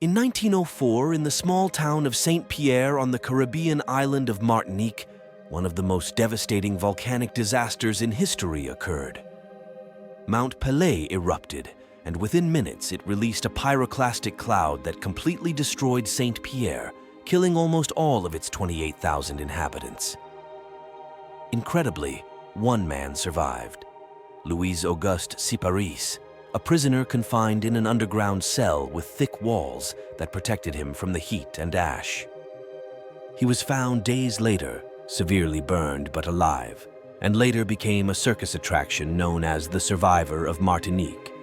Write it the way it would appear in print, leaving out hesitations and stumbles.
In 1904, in the small town of Saint-Pierre on the Caribbean island of Martinique, one of the most devastating volcanic disasters in history occurred. Mount Pelée erupted, and within minutes it released a pyroclastic cloud that completely destroyed Saint-Pierre, killing almost all of its 28,000 inhabitants. Incredibly, one man survived: Louis-Auguste Cyparis, a prisoner confined in an underground cell with thick walls that protected him from the heat and ash. He was found days later, severely burned but alive, and later became a circus attraction known as the Survivor of Martinique.